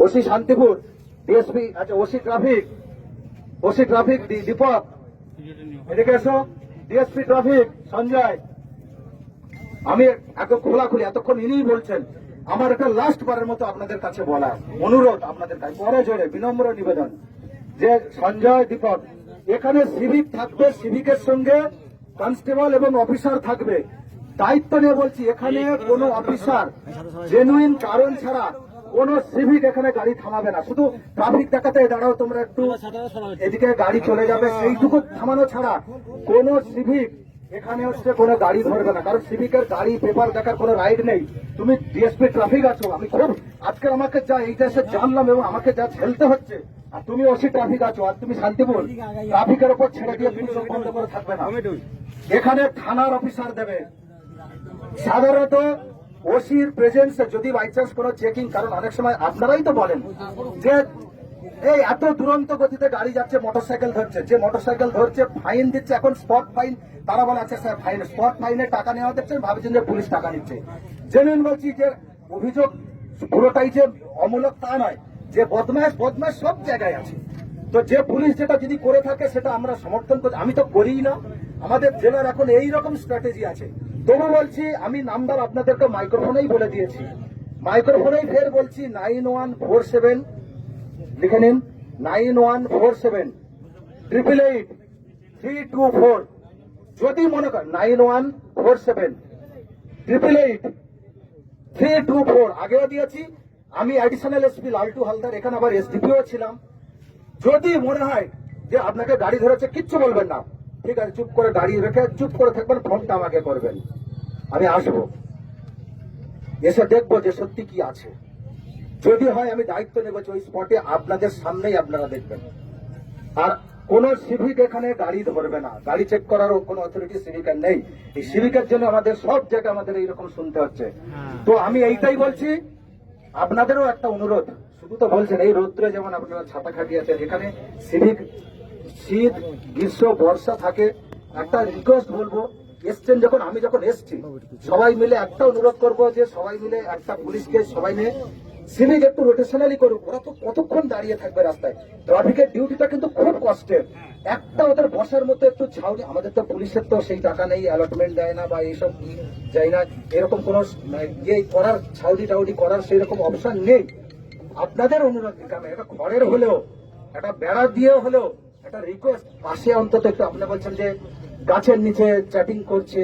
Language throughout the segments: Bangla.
ওসি শান্তিপুর, ডিএসপি, আচ্ছা ওসি ট্রাফিক দীপক, এদিকে এসো। DSP traffic Sanjay. আমি এত খোলাখুলি এতক্ষণ ইনিই বলছেন। আমার একটা লাস্ট বারের মতো আপনাদের কাছে বলা অনুরোধ, আপনাদের কাছে বড় জোরে বিনম্র নিবেদন যে সঞ্জয়, দীপক, এখানে সিভিক থাকবে, সিভিকের সঙ্গে কনস্টেবল এবং অফিসার থাকবে। দায়িত্ব নিয়ে বলছি, এখানে কোনো অফিসার জেনুইন কারণ ছাড়া কোন সিভিক এখানে গাড়ি থামাবে না। শুধু ট্রাফিক দেখাতে দাঁড়াও তোমরা একটু, এদিকে গাড়ি চলে যাবে, সেইটুকু থামানো ছাড়া কোন সিভিক এখানে হচ্ছে কোনো গাড়ি ধরবে না। কারণ সিভিকের গাড়ি পেপার দেখার কোনো রাইট নেই। তুমি ডিএসপি ট্রাফিক আছো, আমি খুব আজকে আমাকে যা এই দেশে জানলাম এবং আমাকে যা ঝেলতে হচ্ছে, আর তুমি ওসি ট্রাফিক আছো, আর তুমি শান্তিপুর ট্রাফিকের উপর ছেড়ে দিয়ে তুমি চোখ বন্ধ করে থাকবে না। এখানে থানার অফিসার দেবে। সাধারণত ওসির প্রেজেন্সে যদি বাই চান্স কোনো চেকিং, কারণ অনেক সময় আপনারাই তো বলেন যে এই এত দুরন্ত গতিতে গাড়ি যাচ্ছে, মোটরসাইকেল ধরছে, যে মোটরসাইকেল ধরছে ফাইন দিচ্ছে, এখন স্পট ফাইন, তারা বলে আচ্ছা স্যার ফাইন, স্পট ফাইনে টাকা নেওয়া দিচ্ছে, ভাবছেন যে পুলিশ টাকা নিচ্ছে। জেনুইন বলছি যে অভিযোগ পুরোটাই যে অমূলক তা নয়, যে বদমাশ সব জায়গায় আছে। তো যে পুলিশ যেটা যদি করে থাকে সেটা আমরা সমর্থন করি, আমি তো করিই না। আমাদের জেলার এখন এইরকম স্ট্র্যাটেজি আছে। তবু বলছি, আমি নাম্বার আপনাদেরকে মাইক্রোফোনেই বলে দিয়েছি, মাইক্রোফোনেই ফের বলছি 9147 লিখে নিন, 9147888324। যদি মনে করেন 9147888324, আগেও দিয়েছি। আমি অ্যাডিশনাল এসপি লালটু হালদার, এখানে আবার এসডিপিও ছিলাম। যদি মনে হয় যে আপনাকে গাড়ি ধরেছে, কিচ্ছু বলবেন না, ঠিক আছে, চুপ করে দাঁড়িয়ে রেখে চুপ করে থাকবেন, ফোনটা আমাকে করবেন, আমি আসবো, এসে দেখবো যে সত্যি কি আছে। যদি হয় আমি দায়িত্ব নেব যে ওই স্পটে আপনাদের সামনেই আপনারা দেখবেন। আর কোন সিভিক এখানে গাড়ি ধরবে না, গাড়ি চেক করারও কোন অথরিটি সিভিকের নেই। এই সিভিকের জন্য আমাদের সব জায়গায় আমাদের এইরকম শুনতে হচ্ছে। তো আমি এইটাই বলছি, আপনাদেরও একটা অনুরোধ, শুধু তো বলছেন এই রৌদ্রে যেমন আপনারা ছাতা খাটিয়েছেন, এখানে সিভিক শীত গ্রীষ্ম বর্ষা থাকে। একটা রিকোয়েস্ট বলবো, এসছেন যখন, আমি যখন এসছি, সবাই মিলে একটা অনুরোধ করবো যে সবাই মিলে একটা পুলিশকে সবাই নিয়ে সিভিক একটু রোটেশনালি করুক। ওরা তো কতক্ষণ দাঁড়িয়ে থাকবে রাস্তায়, ট্রাফিকের ডিউটিটা কিন্তু খুব কষ্টের। একটা ওদের বসার মতো একটু ছাউনি, আমাদের তো পুলিশের তো সেই টাকা নেই, অ্যালটমেন্ট দেয় না বা এইসব যায় না, এরকম কোন ইয়ে করার ছাউনি টাউনি করার সেই রকম অপশন নেই। আপনাদের অনুরোধ, একটা ঘরের হলেও, একটা বেড়া দিয়ে হলেও একটা রিকোয়েস্ট, পাশে অন্তত একটু, আপনি বলছেন যে গাছের নিচে চ্যাটিং করছে,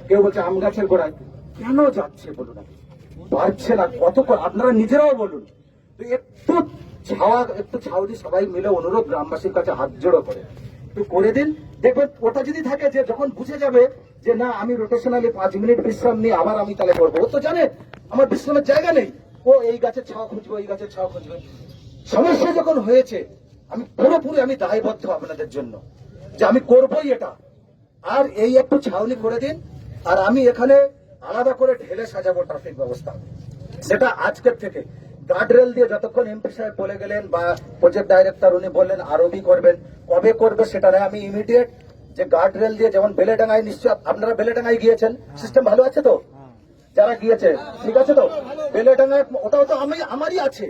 কেউ বলছে আম গাছের গোড়ায়, কেন যাচ্ছে বলুন, পারছে না কত, আপনারা নিজেরাও বলুন। তো একটু ছাউনি সবাই মিলে অনুরোধ, গ্রামবাসীর কাছে হাত জোড়ো করে একটু করে দিন। দেখবেন ওটা যদি থাকে, যে যখন বুঝে যাবে যে না আমি রোটেশনালি 5 মিনিট বিশ্রাম নিয়ে আবার আমি তাহলে করবো, ও তো জানে আমার বিশ্রামের জায়গা নেই, ও এই গাছের ছাওয়া খুঁজবে, এই গাছের ছাওয়া খুঁজবে। সমস্যা যখন হয়েছে, আমি পুরোপুরি আমি দায়বদ্ধ আপনাদের জন্য যে আমি করবোই এটা। আর এই একটু ছাউনি করে দিন, আর আমি এখানে আলাদা করে ঢেলে সাজাবো ট্রাফিক ব্যবস্থা। সেটা আজকের থেকে গার্ডরেল দিয়ে, যতক্ষণ এমপি সাহেব বলে গেলেন বা প্রজেক্ট ডাইরেক্টর উনি বললেন আরবি করবেন, কবে করবে সেটা নয়, আমি ইমিডিয়েট যে গার্ডরেল দিয়ে, যেমন বেলেডাঙ্গায়, নিশ্চয় আপনারা বেলেডাঙ্গায় গিয়েছেন, সিস্টেম ভালো আছে তো, যারা গিয়েছে ঠিক আছে তো, বেলেডাঙ্গায় ওটাও তো আমারই আছে,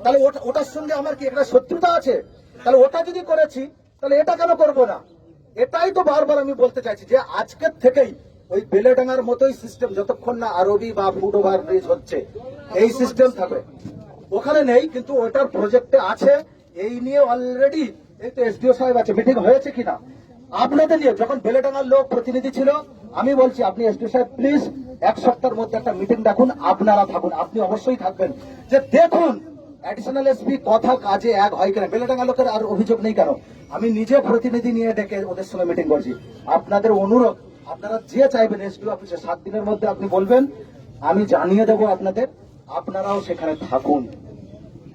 তাহলে ওটার সঙ্গে আমার কি একটা শত্রুতা আছে? তাহলে ওটা যদি করেছি, তাহলে এটা কেন করবো না? এটাই তো বারবার আমি বলতে চাইছি যে আজকের থেকেই ওই বেলেডাঙ্গার মতোই সিস্টেম, যতক্ষণ না আরবি বা ফুট ওভার ব্রিজ হচ্ছে, এই সিস্টেম থাকবে। ওখানে নেই, কিন্তু ওটার প্রজেক্টে আছে। এই নিয়ে অলরেডি এই তো এসডিও সাহেব আছে, মিটিং হয়েছে কিনা আপনাদের নিয়ে, যখন বেলেডাঙ্গার লোক প্রতিনিধি ছিল, আমি বলছি আপনি এসডিও সাহেব প্লিজ 1 সপ্তাহের মধ্যে একটা মিটিং ডাকুন, আপনারা থাকুন, আপনি অবশ্যই থাকবেন, যে দেখুন অ্যাডিশনাল এসপি কথা কাজে এক হয় কিনা। বেলেডাঙ্গা লোকের আর অভিযোগ নেই কেন, আমি নিজে প্রতিনিধি নিয়ে ডেকে ওদের সঙ্গে মিটিং করছি। আপনাদের অনুরোধ, আপনারা যে চাইবেন এসডিও অফিসে 7 দিনের মধ্যে আপনি বলবেন, আমি জানিয়ে দেবো আপনাদের, আপনারাও সেখানে থাকুন,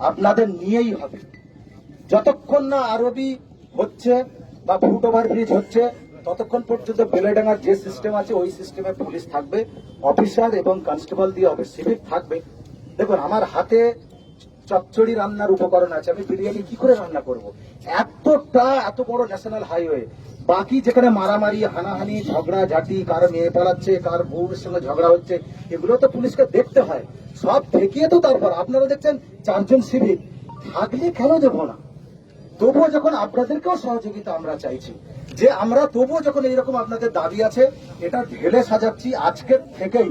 আপনাদের নিয়েই হবে। যতক্ষণ না আরবি হচ্ছে বা ফুট ওভার ব্রিজ হচ্ছে, ততক্ষণ পর্যন্ত বেলেডাঙ্গার যে সিস্টেম আছে ওই সিস্টেমে পুলিশ থাকবে, অফিসার এবং কনস্টেবল দিয়ে হবে, সিভিক থাকবে। দেখুন আমার হাতে চচ্চড়ি রান্নার উপকরণ আছে, আমি বিরিয়ানি কি করে রান্না করব? এত বড় ন্যাশনাল হাইওয়ে, বাকি যেখানে মারামারি হানাহানি ঝগড়া ঝাঁটি কার মেয়ে পালাচ্ছে কার বউর সঙ্গে ঝগড়া হচ্ছে, এগুলো তো পুলিশকে দেখতে হয়। সব ঠেকিয়ে তো তারপর আপনারা দেখছেন 4 জন সিভিক থাকলে কেন দেবো না। তবুও যখন আপনাদেরকেও সহযোগিতা আমরা চাইছি, যে আমরা তবুও যখন এইরকম আপনাদের দাবি আছে এটা ঢেলে সাজাচ্ছি আজকের থেকেই।